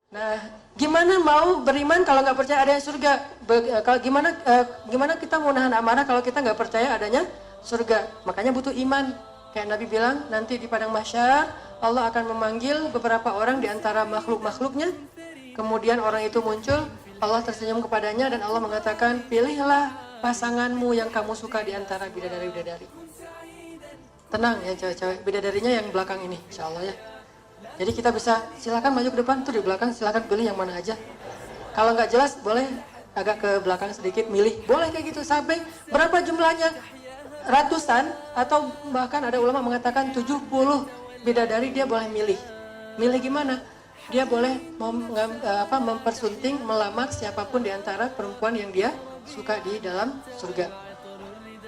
Nah, gimana mau beriman kalau nggak percaya adanya surga? Gimana kita mau nahan amarah kalau kita nggak percaya adanya surga? Makanya butuh iman. Kayak Nabi bilang, nanti di padang mahsyar Allah akan memanggil beberapa orang di antara makhluk-makhluknya. Kemudian orang itu muncul, Allah tersenyum kepadanya dan Allah mengatakan, pilihlah pasanganmu yang kamu suka di antara bidadari-bidadari. Tenang ya cewek-cewek, bidadarinya yang belakang ini, insya Allah ya. Jadi kita bisa, silakan maju ke depan, tuh di belakang silakan pilih yang mana aja. Kalau nggak jelas boleh agak ke belakang sedikit, milih, boleh kayak gitu. Sampai berapa jumlahnya? Ratusan atau bahkan ada ulama mengatakan 70 bidadari dia boleh milih. Milih gimana? Dia boleh mempersunting, melamar siapapun di antara perempuan yang dia suka di dalam surga.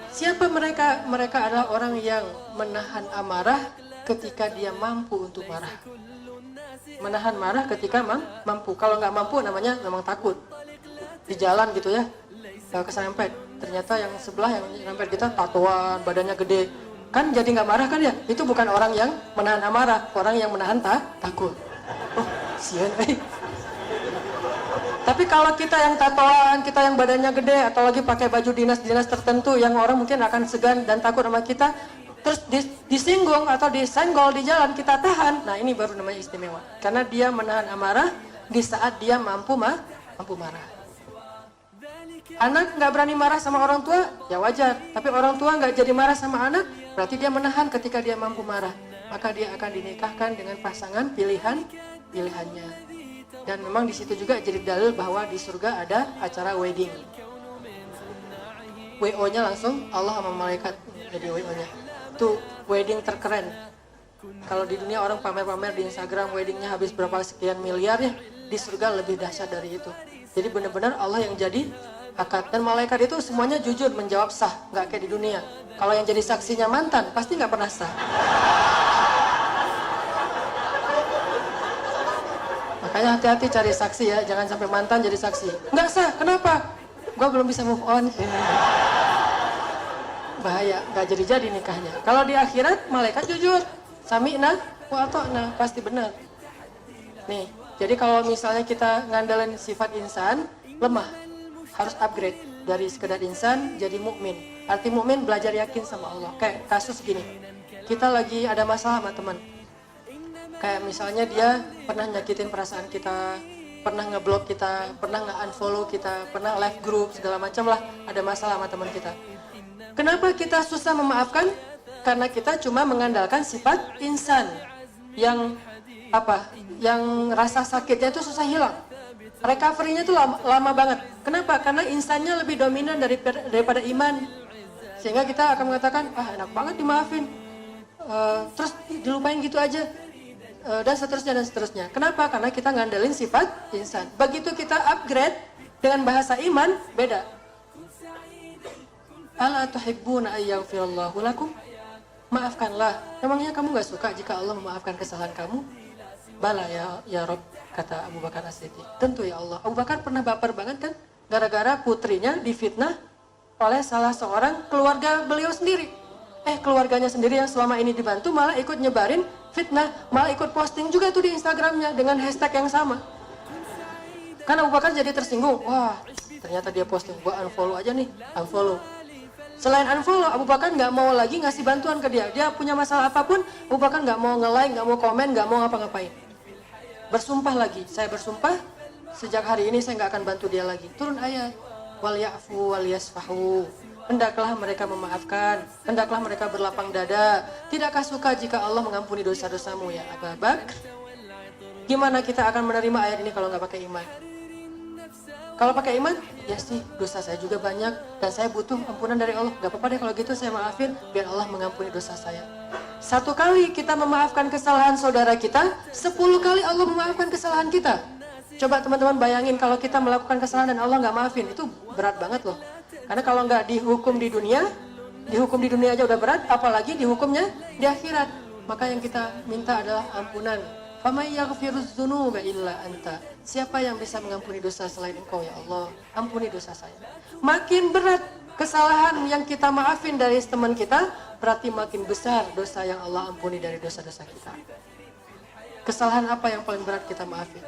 Siapa mereka? Mereka adalah orang yang menahan amarah ketika dia mampu untuk marah. Menahan marah ketika mampu. Kalau nggak mampu namanya memang takut. Di jalan gitu ya, kesempet. Ternyata yang sebelah yang nyerempet kita tatoan, badannya gede. Kan jadi nggak marah kan ya? Itu bukan orang yang menahan amarah, orang yang menahan takut. Oh, sian. Tapi kalau kita yang tatoan, kita yang badannya gede, atau lagi pakai baju dinas-dinas tertentu yang orang mungkin akan segan dan takut sama kita, terus disinggung atau disenggol di jalan, kita tahan. Nah ini baru namanya istimewa. Karena dia menahan amarah di saat dia mampu marah. Anak nggak berani marah sama orang tua, ya wajar. Tapi orang tua nggak jadi marah sama anak, berarti dia menahan ketika dia mampu marah. Maka dia akan dinikahkan dengan pasangan pilihannya. Dan memang di situ juga jadi dalil bahwa di surga ada acara wedding. WO-nya langsung Allah sama malaikat jadi WO-nya. Itu wedding terkeren. Kalau di dunia orang pamer-pamer di Instagram weddingnya habis berapa sekian miliar ya, di surga lebih dahsyat dari itu. Jadi benar-benar Allah yang jadi akad. Dan malaikat itu semuanya jujur menjawab sah, nggak kayak di dunia. Kalau yang jadi saksinya mantan pasti nggak pernah sah. Makanya hati-hati cari saksi ya, jangan sampai mantan jadi saksi. Nggak sah, kenapa? Gua belum bisa move on. Bahaya, nggak jadi nikahnya. Kalau di akhirat malaikat jujur, sami'na wa ata'na, pasti benar. Nih, jadi kalau misalnya kita ngandelin sifat insan, lemah, harus upgrade dari sekedar insan jadi mukmin. Arti mukmin belajar yakin sama Allah. Kayak kasus gini, kita lagi ada masalah sama teman. Kayak misalnya dia pernah nyakitin perasaan kita, pernah ngeblok kita, pernah nge-unfollow kita, pernah live group, segala macam lah, ada masalah sama teman kita. Kenapa kita susah memaafkan? Karena kita cuma mengandalkan sifat insan yang yang rasa sakitnya itu susah hilang. Recovery-nya itu lama banget. Kenapa? Karena insannya lebih dominan daripada iman. Sehingga kita akan mengatakan, enak banget dimaafin. Terus dilupain gitu aja. Dan seterusnya. Kenapa? Karena kita ngandelin sifat insan. Begitu kita upgrade dengan bahasa iman, beda. Ala tuhibbuna ayyaghfirallahu lakum? Maafkanlah. Emangnya kamu gak suka jika Allah memaafkan kesalahan kamu? Bala ya Rob, kata Abu Bakar As-Siddiq. Tentu ya Allah. Abu Bakar pernah baper banget kan? Gara-gara putrinya difitnah oleh salah seorang keluarga beliau sendiri. Keluarganya sendiri yang selama ini dibantu malah ikut nyebarin fitnah, malah ikut posting juga tuh di Instagramnya dengan hashtag yang sama. Karena Abu Bakar jadi tersinggung. Wah, ternyata dia posting, gua unfollow aja nih, unfollow. Selain unfollow, Abu Bakar nggak mau lagi ngasih bantuan ke dia. Dia punya masalah apapun, Abu Bakar nggak mau nge-like, nggak mau komen, nggak mau ngapa-ngapain. Bersumpah lagi, saya bersumpah sejak hari ini saya nggak akan bantu dia lagi. Turun ayat, wal ya'fu wal yasfahu. Hendaklah mereka memaafkan, hendaklah mereka berlapang dada. Tidakkah suka jika Allah mengampuni dosa-dosamu ya Abu Bakar? Gimana kita akan menerima ayat ini kalau nggak pakai iman? Kalau pakai iman, ya sih dosa saya juga banyak dan saya butuh ampunan dari Allah. Gak apa-apa deh kalau gitu saya maafin biar Allah mengampuni dosa saya. 1 kali kita memaafkan kesalahan saudara kita, 10 kali Allah memaafkan kesalahan kita. Coba teman-teman bayangin kalau kita melakukan kesalahan dan Allah nggak maafin, itu berat banget loh. Karena kalau nggak dihukum di dunia aja udah berat, apalagi dihukumnya di akhirat. Maka yang kita minta adalah ampunan. Famay yaghfiruz dzunuba illa anta. Siapa yang bisa mengampuni dosa selain Engkau ya Allah? Ampuni dosa saya. Makin berat kesalahan yang kita maafin dari teman kita, berarti makin besar dosa yang Allah ampuni dari dosa-dosa kita. Kesalahan apa yang paling berat kita maafin?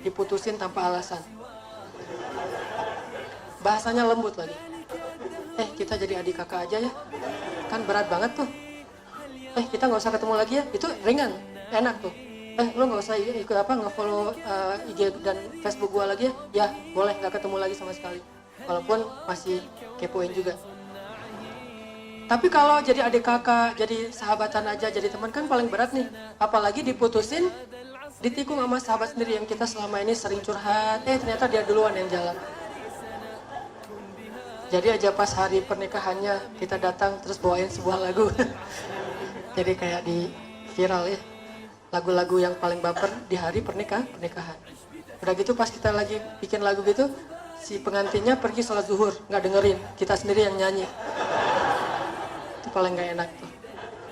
diputusin tanpa alasan. Bahasanya lembut lagi. Kita jadi adik kakak aja ya, kan berat banget tuh. Kita nggak usah ketemu lagi ya, itu ringan, enak tuh. Lo nggak usah ikut nge-follow IG dan Facebook gua lagi ya, ya boleh, nggak ketemu lagi sama sekali, walaupun masih kepoin juga. Tapi kalau jadi adik kakak, jadi sahabatan aja, jadi teman kan paling berat nih. Apalagi diputusin, ditikung sama sahabat sendiri yang kita selama ini sering curhat, ternyata dia duluan yang jalan. Jadi aja pas hari pernikahannya kita datang terus bawain sebuah lagu. Jadi kayak di viral ya, lagu-lagu yang paling baper di hari pernikahan. Udah gitu pas kita lagi bikin lagu gitu, si pengantinnya pergi sholat zuhur, nggak dengerin, kita sendiri yang nyanyi. Itu paling nggak enak tuh.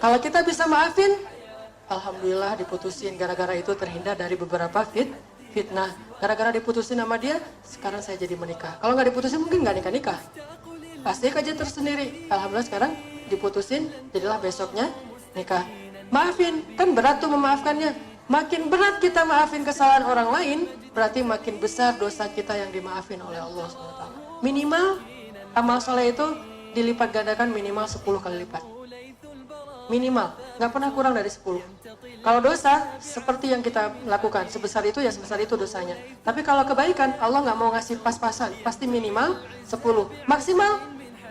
Kalau kita bisa maafin, alhamdulillah diputusin. Gara-gara itu terhindar dari beberapa fitnah. Gara-gara diputusin sama dia, sekarang saya jadi menikah. Kalau nggak diputusin mungkin nggak nikah-nikah. Pasti aja tersendiri. Alhamdulillah sekarang diputusin, jadilah besoknya nikah. Maafin, kan berat tuh memaafkannya. Makin berat kita maafin kesalahan orang lain, berarti makin besar dosa kita yang dimaafin oleh Allah SWT. Minimal amal soleh itu dilipat gandakan minimal 10 kali lipat. Minimal, nggak pernah kurang dari 10. Kalau dosa, seperti yang kita lakukan, sebesar itu ya sebesar itu dosanya. Tapi kalau kebaikan, Allah nggak mau ngasih pas-pasan, pasti minimal 10. Maksimal,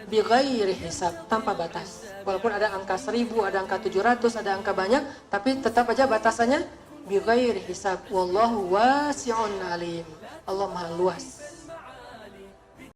bighairi hisab, tanpa batas. Walaupun ada angka 1000, ada angka 700, ada angka banyak, tapi tetap aja batasannya bighairi hisab. Wallahu wasi'un alim. Allah maha luas.